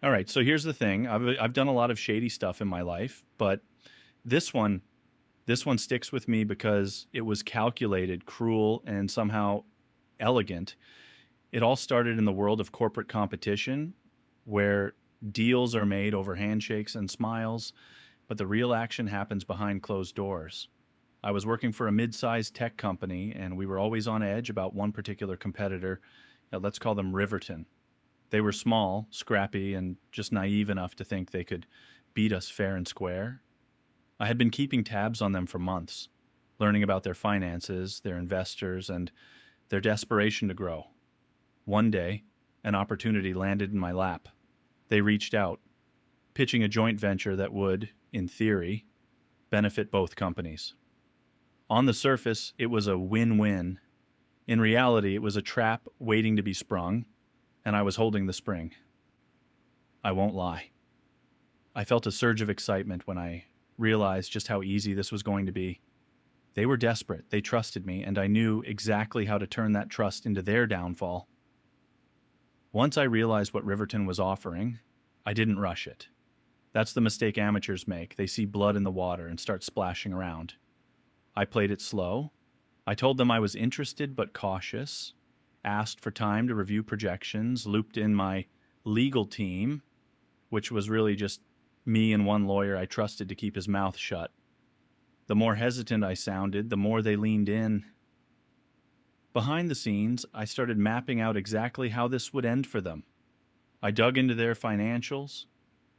All right, so here's the thing. I've done a lot of shady stuff in my life, but this one this one sticks with me because it was calculated, cruel, and somehow elegant. It all started in the world of corporate competition where deals are made over handshakes and smiles, but the real action happens behind closed doors. I was working for a mid-sized tech company and we were always on edge about one particular competitor. Let's call them Riverton. They were small, scrappy, and just naive enough to think they could beat us fair and square. I had been keeping tabs on them for months, learning about their finances, their investors, and their desperation to grow. One day, an opportunity landed in my lap. They reached out, pitching a joint venture that would, in theory, benefit both companies. On the surface, it was a win-win. In reality, it was a trap waiting to be sprung, and I was holding the spring. I won't lie. I felt a surge of excitement when I realized just how easy this was going to be. They were desperate, they trusted me, and I knew exactly how to turn that trust into their downfall. Once I realized what Riverton was offering, I didn't rush it. That's the mistake amateurs make. They see blood in the water and start splashing around. I played it slow. I told them I was interested but cautious, asked for time to review projections, looped in my legal team, which was really just me and one lawyer I trusted to keep his mouth shut. The more hesitant I sounded, the more they leaned in. Behind the scenes, I started mapping out exactly how this would end for them. I dug into their financials,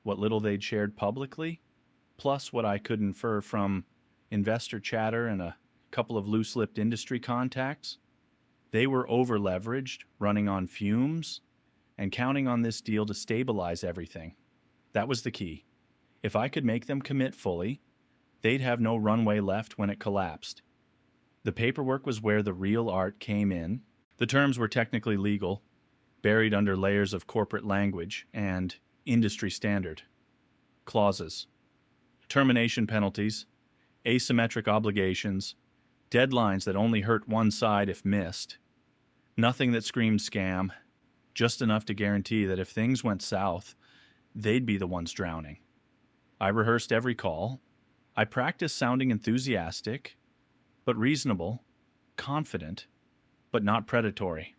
what little they'd shared publicly, plus what I could infer from investor chatter and a couple of loose-lipped industry contacts. They were over-leveraged, running on fumes, and counting on this deal to stabilize everything. That was the key. If I could make them commit fully, they'd have no runway left when it collapsed. The paperwork was where the real art came in. The terms were technically legal, buried under layers of corporate language and industry standard. Clauses, termination penalties, asymmetric obligations, deadlines that only hurt one side if missed. Nothing that screamed scam, just enough to guarantee that if things went south, they'd be the ones drowning. I rehearsed every call. I practiced sounding enthusiastic, but reasonable, confident, but not predatory.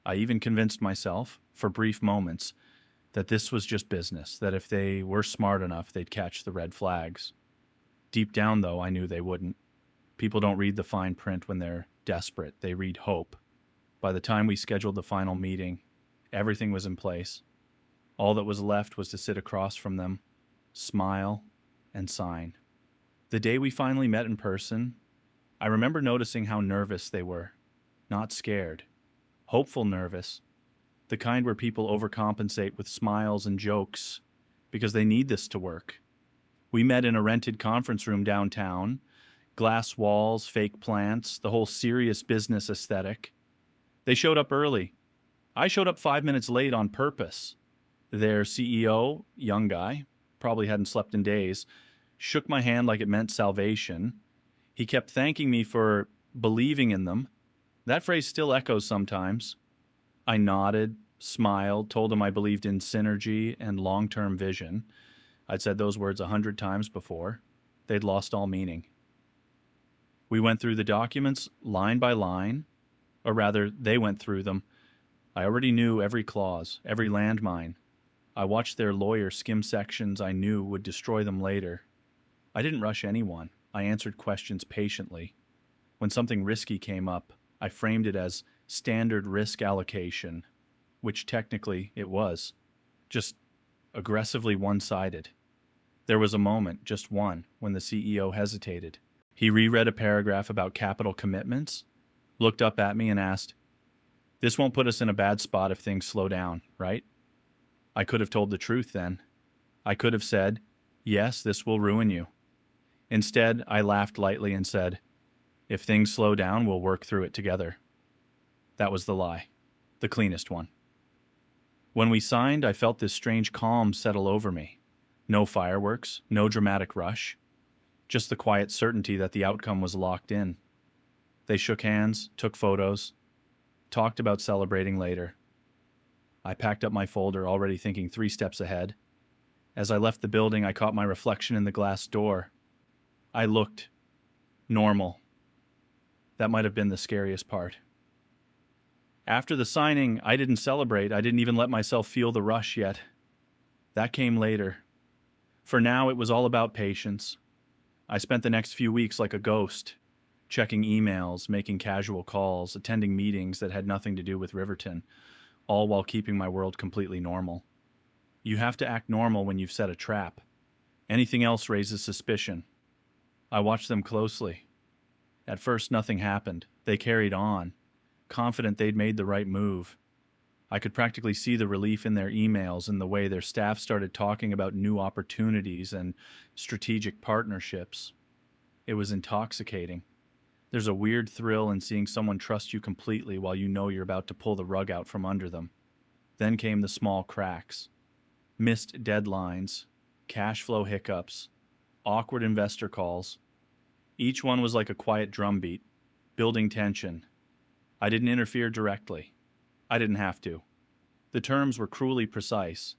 I even convinced myself, for brief moments, that this was just business, that if they were smart enough, they'd catch the red flags. Deep down, though, I knew they wouldn't. People don't read the fine print when they're desperate. They read hope. By the time we scheduled the final meeting, everything was in place. All that was left was to sit across from them, smile, and sign. The day we finally met in person, I remember noticing how nervous they were. Not scared. Hopeful nervous. The kind where people overcompensate with smiles and jokes because they need this to work. We met in a rented conference room downtown. Glass walls, fake plants, the whole serious business aesthetic. They showed up early. I showed up 5 minutes late on purpose. Their CEO, young guy, probably hadn't slept in days, shook my hand like it meant salvation. He kept thanking me for believing in them. That phrase still echoes sometimes. I nodded, smiled, told him I believed in synergy and long-term vision. I'd said those words 100 times before. They'd lost all meaning. We went through the documents line by line, or rather, they went through them. I already knew every clause, every landmine. I watched their lawyer skim sections I knew would destroy them later. I didn't rush anyone. I answered questions patiently. When something risky came up, I framed it as standard risk allocation, which technically it was, just aggressively one-sided. There was a moment, just one, when the CEO hesitated. He reread a paragraph about capital commitments, looked up at me and asked, "This won't put us in a bad spot if things slow down, right?" I could have told the truth then. I could have said, "Yes, this will ruin you." Instead, I laughed lightly and said, "If things slow down, we'll work through it together." That was the lie, the cleanest one. When we signed, I felt this strange calm settle over me. No fireworks, no dramatic rush, just the quiet certainty that the outcome was locked in. They shook hands, took photos, talked about celebrating later. I packed up my folder, already thinking 3 steps ahead. As I left the building, I caught my reflection in the glass door. I looked normal. That might have been the scariest part. After the signing, I didn't celebrate. I didn't even let myself feel the rush yet. That came later. For now, it was all about patience. I spent the next few weeks like a ghost, checking emails, making casual calls, attending meetings that had nothing to do with Riverton, all while keeping my world completely normal. You have to act normal when you've set a trap. Anything else raises suspicion. I watched them closely. At first, nothing happened. They carried on, confident they'd made the right move. I could practically see the relief in their emails and the way their staff started talking about new opportunities and strategic partnerships. It was intoxicating. There's a weird thrill in seeing someone trust you completely while you know you're about to pull the rug out from under them. Then came the small cracks. Missed deadlines, cash flow hiccups, awkward investor calls. Each one was like a quiet drumbeat, building tension. I didn't interfere directly. I didn't have to. The terms were cruelly precise,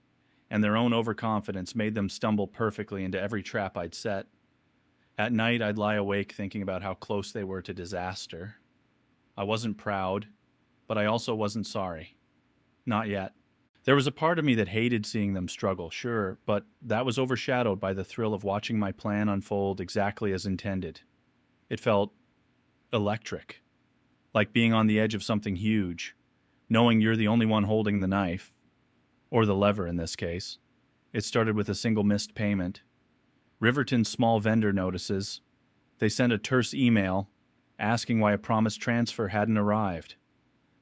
and their own overconfidence made them stumble perfectly into every trap I'd set. At night, I'd lie awake thinking about how close they were to disaster. I wasn't proud, but I also wasn't sorry. Not yet. There was a part of me that hated seeing them struggle, sure, but that was overshadowed by the thrill of watching my plan unfold exactly as intended. It felt electric, like being on the edge of something huge, knowing you're the only one holding the knife, or the lever in this case. It started with a single missed payment. Riverton's small vendor notices. They sent a terse email asking why a promised transfer hadn't arrived.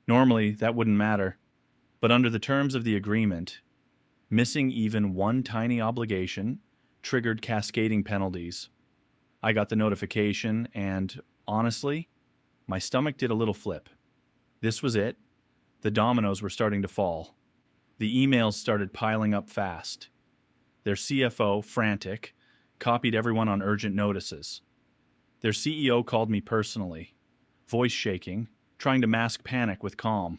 Normally, that wouldn't matter, but under the terms of the agreement, missing even one tiny obligation triggered cascading penalties. I got the notification and, honestly, my stomach did a little flip. This was it. The dominoes were starting to fall. The emails started piling up fast. Their CFO, frantic, copied everyone on urgent notices. Their CEO called me personally, voice shaking, trying to mask panic with calm.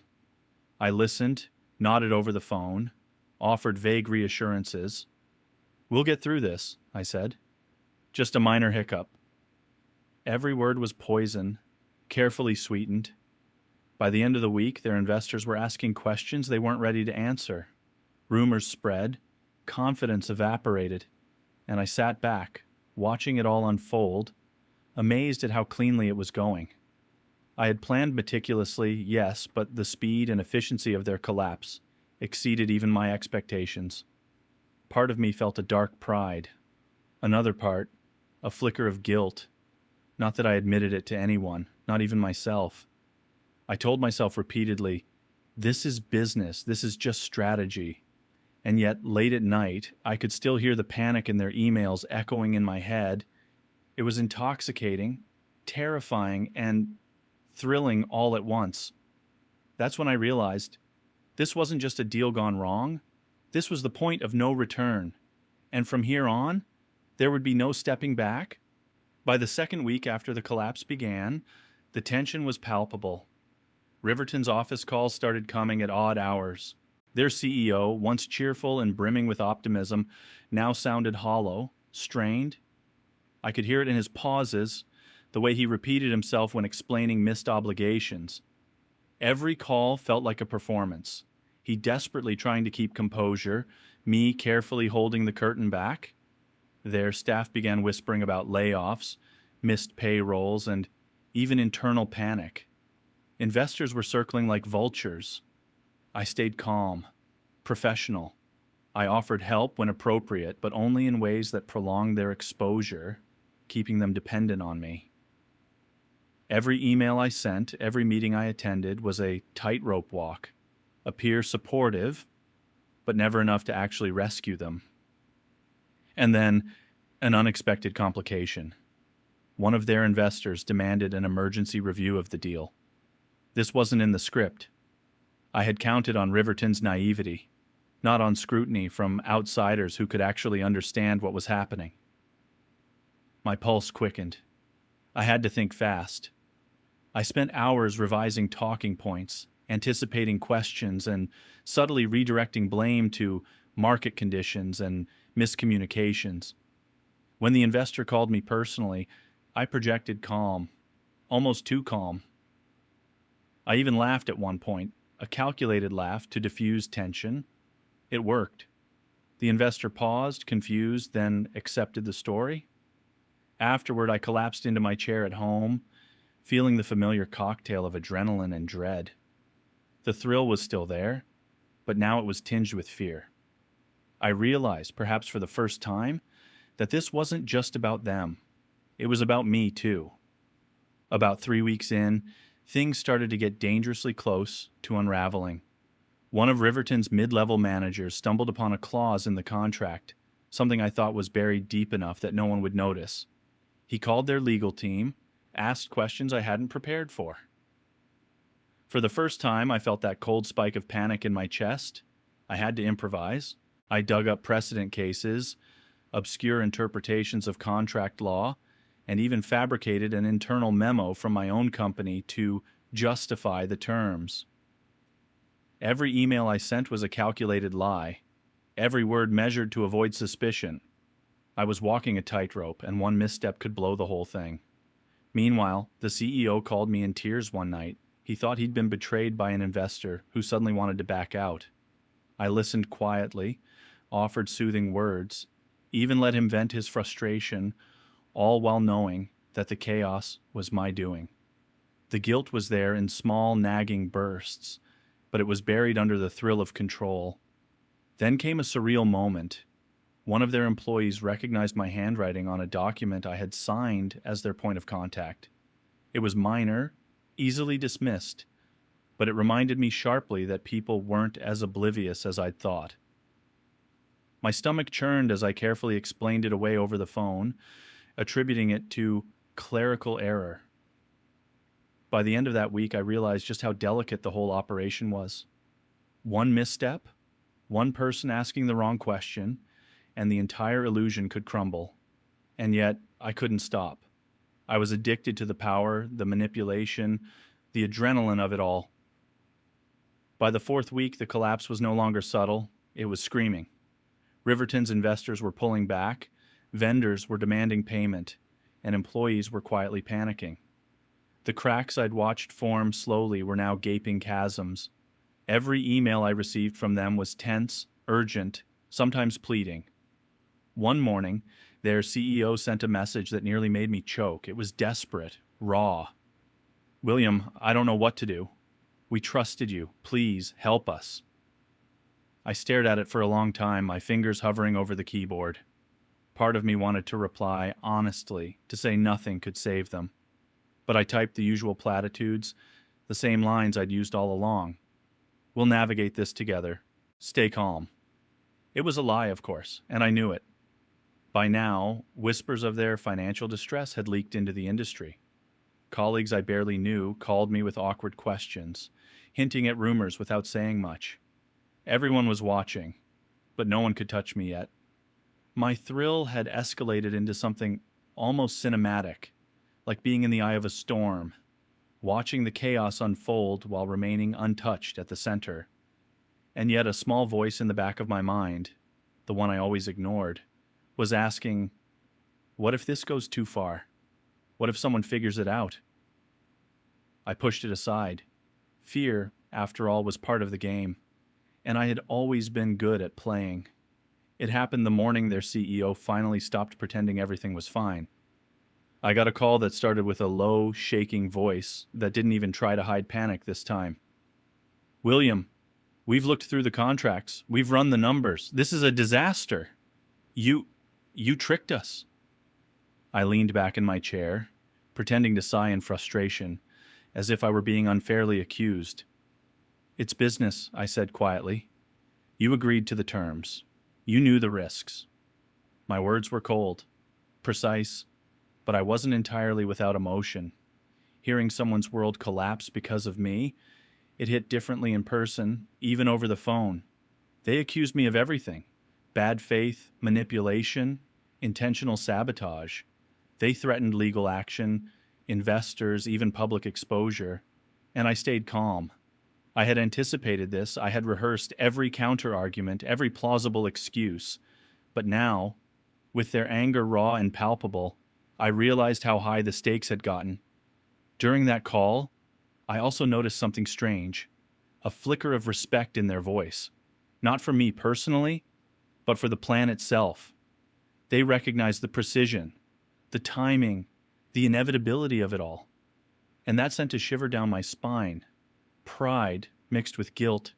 I listened, nodded over the phone, offered vague reassurances. "We'll get through this," I said. "Just a minor hiccup." Every word was poison, carefully sweetened. By the end of the week, their investors were asking questions they weren't ready to answer. Rumors spread, confidence evaporated, and I sat back, watching it all unfold, amazed at how cleanly it was going. I had planned meticulously, yes, but the speed and efficiency of their collapse exceeded even my expectations. Part of me felt a dark pride. Another part, a flicker of guilt. Not that I admitted it to anyone, not even myself. I told myself repeatedly, this is business, this is just strategy. And yet, late at night, I could still hear the panic in their emails echoing in my head. It was intoxicating, terrifying, and thrilling all at once. That's when I realized this wasn't just a deal gone wrong. This was the point of no return. And from here on, there would be no stepping back. By the second week after the collapse began, the tension was palpable. Riverton's office calls started coming at odd hours. Their CEO, once cheerful and brimming with optimism, now sounded hollow, strained. I could hear it in his pauses, the way he repeated himself when explaining missed obligations. Every call felt like a performance. He desperately trying to keep composure, me carefully holding the curtain back. Their staff began whispering about layoffs, missed payrolls, and even internal panic. Investors were circling like vultures. I stayed calm, professional. I offered help when appropriate, but only in ways that prolonged their exposure, keeping them dependent on me. Every email I sent, every meeting I attended was a tightrope walk, appear supportive, but never enough to actually rescue them. And then, an unexpected complication. One of their investors demanded an emergency review of the deal. This wasn't in the script. I had counted on Riverton's naivety, not on scrutiny from outsiders who could actually understand what was happening. My pulse quickened. I had to think fast. I spent hours revising talking points, anticipating questions and subtly redirecting blame to market conditions and miscommunications. When the investor called me personally, I projected calm, almost too calm. I even laughed at one point, a calculated laugh to diffuse tension. It worked. The investor paused, confused, then accepted the story. Afterward, I collapsed into my chair at home, feeling the familiar cocktail of adrenaline and dread. The thrill was still there, but now it was tinged with fear. I realized, perhaps for the first time, that this wasn't just about them. It was about me, too. About 3 weeks in, things started to get dangerously close to unraveling. One of Riverton's mid-level managers stumbled upon a clause in the contract, something I thought was buried deep enough that no one would notice. He called their legal team, asked questions I hadn't prepared for. For the first time, I felt that cold spike of panic in my chest. I had to improvise. I dug up precedent cases, obscure interpretations of contract law, and even fabricated an internal memo from my own company to justify the terms. Every email I sent was a calculated lie, every word measured to avoid suspicion. I was walking a tightrope, and one misstep could blow the whole thing. Meanwhile, the CEO called me in tears one night. He thought he'd been betrayed by an investor who suddenly wanted to back out. I listened quietly, offered soothing words, even let him vent his frustration, all while knowing that the chaos was my doing. The guilt was there in small, nagging bursts, but it was buried under the thrill of control. Then came a surreal moment. One of their employees recognized my handwriting on a document I had signed as their point of contact. It was minor, easily dismissed, but it reminded me sharply that people weren't as oblivious as I'd thought. My stomach churned as I carefully explained it away over the phone, attributing it to clerical error. By the end of that week, I realized just how delicate the whole operation was. One misstep, one person asking the wrong question, and the entire illusion could crumble. And yet, I couldn't stop. I was addicted to the power, the manipulation, the adrenaline of it all. By the fourth week, the collapse was no longer subtle. It was screaming. Riverton's investors were pulling back, vendors were demanding payment, and employees were quietly panicking. The cracks I'd watched form slowly were now gaping chasms. Every email I received from them was tense, urgent, sometimes pleading. One morning, their CEO sent a message that nearly made me choke. It was desperate, raw. "William, I don't know what to do. We trusted you. Please help us." I stared at it for a long time, my fingers hovering over the keyboard. Part of me wanted to reply honestly, to say nothing could save them. But I typed the usual platitudes, the same lines I'd used all along. "We'll navigate this together. Stay calm." It was a lie, of course, and I knew it. By now, whispers of their financial distress had leaked into the industry. Colleagues I barely knew called me with awkward questions, hinting at rumors without saying much. Everyone was watching, but no one could touch me yet. My thrill had escalated into something almost cinematic, like being in the eye of a storm, watching the chaos unfold while remaining untouched at the center. And yet a small voice in the back of my mind, the one I always ignored, was asking, what if this goes too far? What if someone figures it out? I pushed it aside. Fear, after all, was part of the game, and I had always been good at playing. It happened the morning their CEO finally stopped pretending everything was fine. I got a call that started with a low, shaking voice that didn't even try to hide panic this time. "William, we've looked through the contracts. We've run the numbers. This is a disaster. You tricked us." I leaned back in my chair, pretending to sigh in frustration, as if I were being unfairly accused. "It's business," I said quietly. "You agreed to the terms. You knew the risks." My words were cold, precise, but I wasn't entirely without emotion. Hearing someone's world collapse because of me, it hit differently in person, even over the phone. They accused me of everything: bad faith, manipulation, intentional sabotage. They threatened legal action, investors, even public exposure, and I stayed calm. I had anticipated this. I had rehearsed every counter-argument, every plausible excuse. But now, with their anger raw and palpable, I realized how high the stakes had gotten. During that call, I also noticed something strange, a flicker of respect in their voice. Not for me personally, but for the plan itself. They recognized the precision, the timing, the inevitability of it all. And that sent a shiver down my spine. Pride mixed with guilt,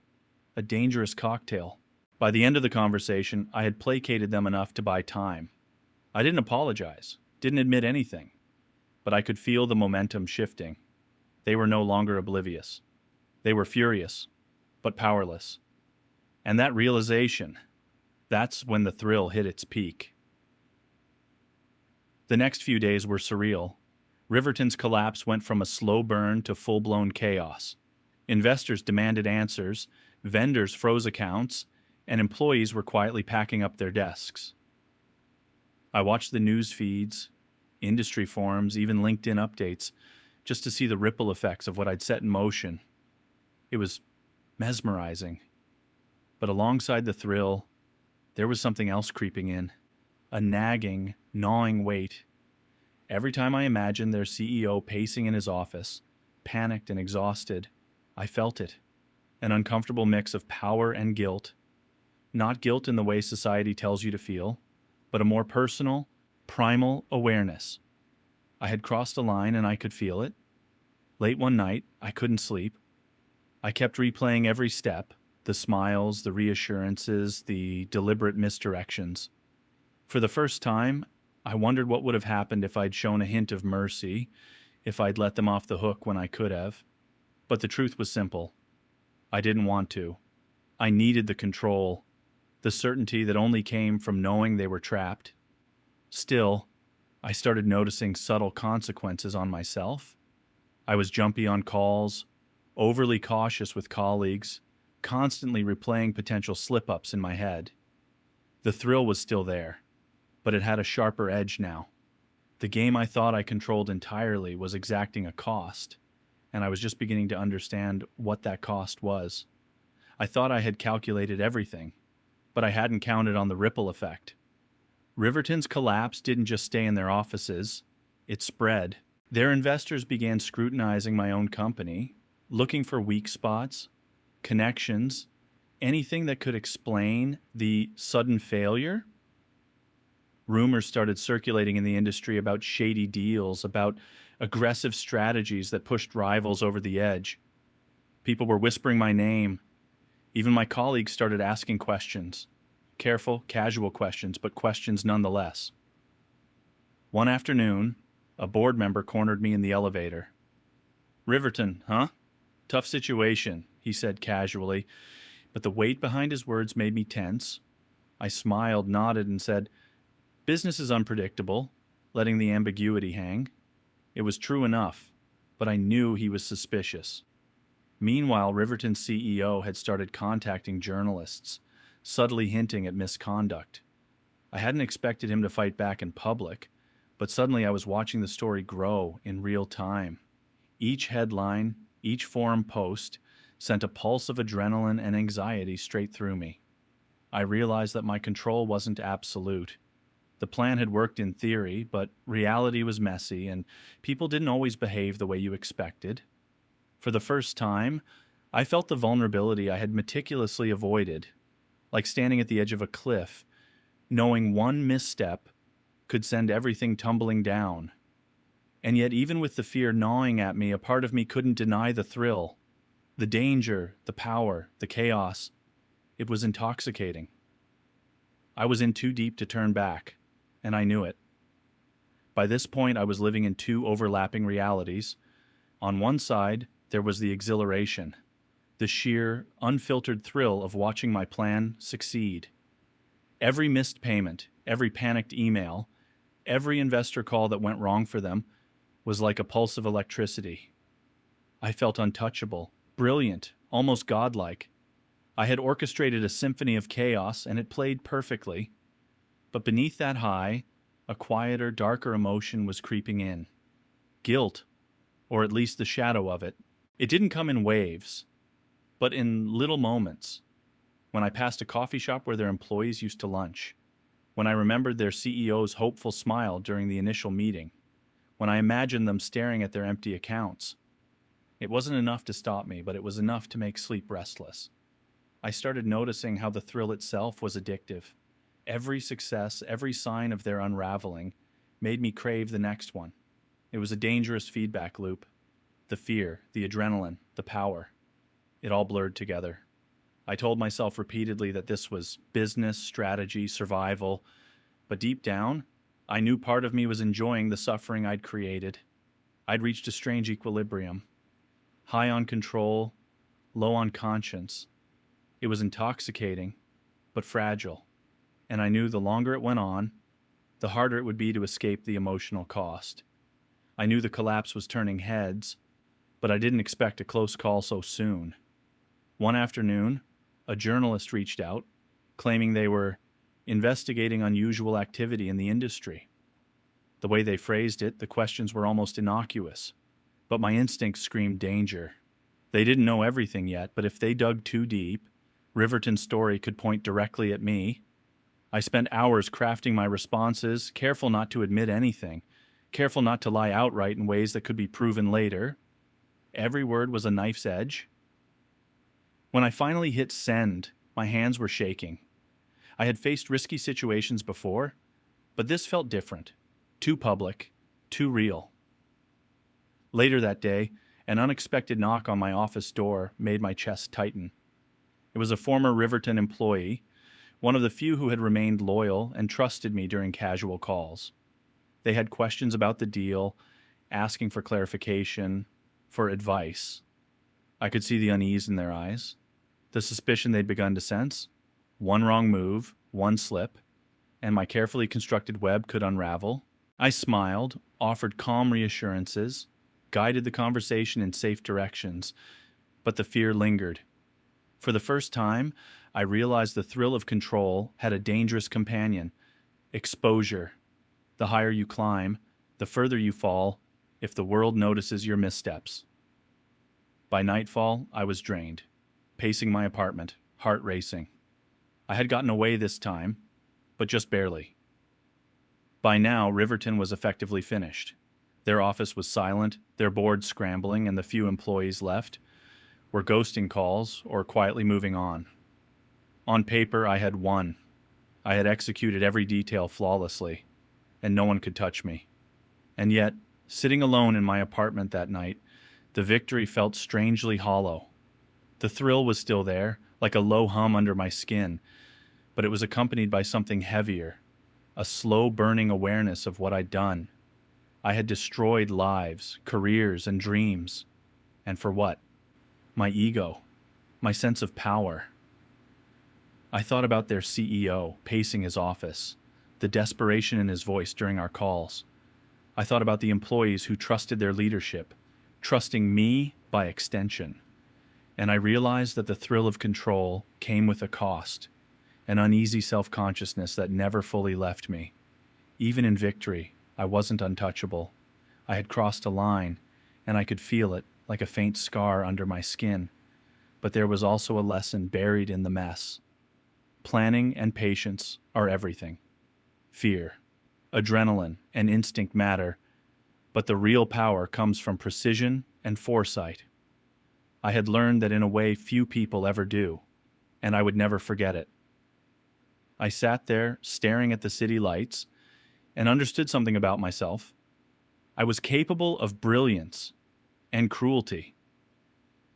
a dangerous cocktail. By the end of the conversation, I had placated them enough to buy time. I didn't apologize, didn't admit anything, but I could feel the momentum shifting. They were no longer oblivious. They were furious, but powerless. And that realization, that's when the thrill hit its peak. The next few days were surreal. Riverton's collapse went from a slow burn to full-blown chaos. Investors demanded answers, vendors froze accounts, and employees were quietly packing up their desks. I watched the news feeds, industry forums, even LinkedIn updates, just to see the ripple effects of what I'd set in motion. It was mesmerizing. But alongside the thrill, there was something else creeping in, a nagging, gnawing weight. Every time I imagined their CEO pacing in his office, panicked and exhausted, I felt it, an uncomfortable mix of power and guilt. Not guilt in the way society tells you to feel, but a more personal, primal awareness. I had crossed a line and I could feel it. Late one night, I couldn't sleep. I kept replaying every step, the smiles, the reassurances, the deliberate misdirections. For the first time, I wondered what would have happened if I'd shown a hint of mercy, if I'd let them off the hook when I could have. But the truth was simple. I didn't want to. I needed the control, the certainty that only came from knowing they were trapped. Still, I started noticing subtle consequences on myself. I was jumpy on calls, overly cautious with colleagues, constantly replaying potential slip-ups in my head. The thrill was still there, but it had a sharper edge now. The game I thought I controlled entirely was exacting a cost, and I was just beginning to understand what that cost was. I thought I had calculated everything, but I hadn't counted on the ripple effect. Riverton's collapse didn't just stay in their offices, it spread. Their investors began scrutinizing my own company, looking for weak spots, connections, anything that could explain the sudden failure. Rumors started circulating in the industry about shady deals, about aggressive strategies that pushed rivals over the edge. People were whispering my name. Even my colleagues started asking questions. Careful, casual questions, but questions nonetheless. One afternoon, a board member cornered me in the elevator. "Riverton, huh? Tough situation," he said casually, but the weight behind his words made me tense. I smiled, nodded, and said, "Business is unpredictable," letting the ambiguity hang. It was true enough, but I knew he was suspicious. Meanwhile, Riverton's CEO had started contacting journalists, subtly hinting at misconduct. I hadn't expected him to fight back in public, but suddenly I was watching the story grow in real time. Each headline, each forum post, sent a pulse of adrenaline and anxiety straight through me. I realized that my control wasn't absolute. The plan had worked in theory, but reality was messy, and people didn't always behave the way you expected. For the first time, I felt the vulnerability I had meticulously avoided, like standing at the edge of a cliff, knowing one misstep could send everything tumbling down. And yet, even with the fear gnawing at me, a part of me couldn't deny the thrill, the danger, the power, the chaos. It was intoxicating. I was in too deep to turn back, and I knew it. By this point, I was living in two overlapping realities. On one side, there was the exhilaration, the sheer, unfiltered thrill of watching my plan succeed. Every missed payment, every panicked email, every investor call that went wrong for them was like a pulse of electricity. I felt untouchable, brilliant, almost godlike. I had orchestrated a symphony of chaos, and it played perfectly. But beneath that high, a quieter, darker emotion was creeping in. Guilt, or at least the shadow of it. It didn't come in waves. but in little moments. When I passed a coffee shop where their employees used to lunch, when I remembered their CEO's hopeful smile during the initial meeting, when I imagined them staring at their empty accounts. It wasn't enough to stop me, but it was enough to make sleep restless. I started noticing how the thrill itself was addictive. Every success, every sign of their unraveling, made me crave the next one. It was a dangerous feedback loop. The fear, the adrenaline, the power. It all blurred together. I told myself repeatedly that this was business, strategy, survival, but deep down, I knew part of me was enjoying the suffering I'd created. I'd reached a strange equilibrium. High on control, low on conscience. It was intoxicating, but fragile. And I knew the longer it went on, the harder it would be to escape the emotional cost. I knew the collapse was turning heads, but I didn't expect a close call so soon. One afternoon, a journalist reached out, claiming they were investigating unusual activity in the industry. The way they phrased it, the questions were almost innocuous, but my instincts screamed danger. They didn't know everything yet, but if they dug too deep, Riverton's story could point directly at me. I spent hours crafting my responses, careful not to admit anything, careful not to lie outright in ways that could be proven later. Every word was a knife's edge. When I finally hit send, my hands were shaking. I had faced risky situations before, but this felt different. Too public, too real. Later that day, an unexpected knock on my office door made my chest tighten. It was a former Riverton employee, one of the few who had remained loyal and trusted me during casual calls. They had questions about the deal, asking for clarification, for advice. I could see the unease in their eyes, the suspicion they'd begun to sense. One wrong move, one slip, and my carefully constructed web could unravel. I smiled, offered calm reassurances, guided the conversation in safe directions, but the fear lingered. For the first time, I realized the thrill of control had a dangerous companion: exposure. The higher you climb, the further you fall if the world notices your missteps. By nightfall, I was drained, pacing my apartment, heart racing. I had gotten away this time, but just barely. By now, Riverton was effectively finished. Their office was silent, their board scrambling, and the few employees left were ghosting calls or quietly moving on. On paper, I had won. I had executed every detail flawlessly, and no one could touch me. And yet, sitting alone in my apartment that night, the victory felt strangely hollow. The thrill was still there, like a low hum under my skin, but it was accompanied by something heavier, a slow-burning awareness of what I'd done. I had destroyed lives, careers, and dreams. And for what? My ego, my sense of power. I thought about their CEO pacing his office, the desperation in his voice during our calls. I thought about the employees who trusted their leadership, trusting me by extension. And I realized that the thrill of control came with a cost, an uneasy self-consciousness that never fully left me. Even in victory, I wasn't untouchable. I had crossed a line, and I could feel it like a faint scar under my skin. But there was also a lesson buried in the mess. Planning and patience are everything. Fear, adrenaline, and instinct matter, but the real power comes from precision and foresight. I had learned that in a way few people ever do, and I would never forget it. I sat there staring at the city lights and understood something about myself. I was capable of brilliance and cruelty.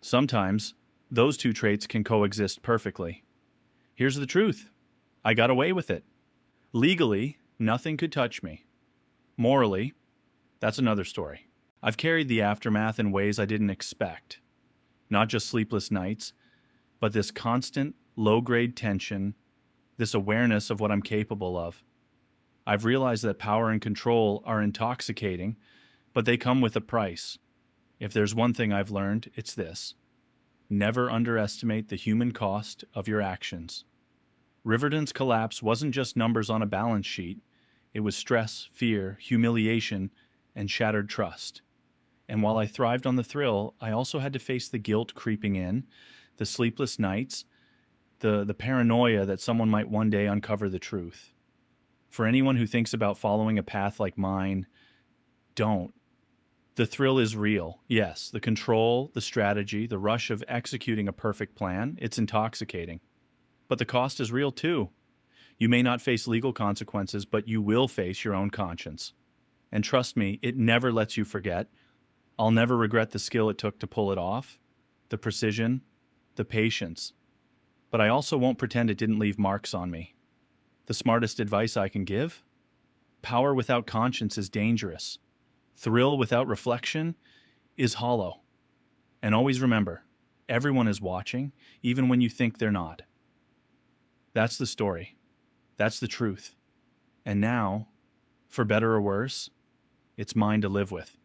Sometimes those two traits can coexist perfectly. Here's the truth. I got away with it. Legally, nothing could touch me. Morally, that's another story. I've carried the aftermath in ways I didn't expect. Not just sleepless nights, but this constant, low-grade tension, this awareness of what I'm capable of. I've realized that power and control are intoxicating, but they come with a price. If there's one thing I've learned, it's this: never underestimate the human cost of your actions. Riverton's collapse wasn't just numbers on a balance sheet. It was stress, fear, humiliation, and shattered trust. And while I thrived on the thrill, I also had to face the guilt creeping in, the sleepless nights, the paranoia that someone might one day uncover the truth. For anyone who thinks about following a path like mine, don't. The thrill is real. Yes, the control, the strategy, the rush of executing a perfect plan, it's intoxicating. But the cost is real too. You may not face legal consequences, but you will face your own conscience. And trust me, it never lets you forget. I'll never regret the skill it took to pull it off, the precision, the patience. But I also won't pretend it didn't leave marks on me. The smartest advice I can give? Power without conscience is dangerous. Thrill without reflection is hollow. And always remember, everyone is watching, even when you think they're not. That's the story. That's the truth. And now, for better or worse, it's mine to live with.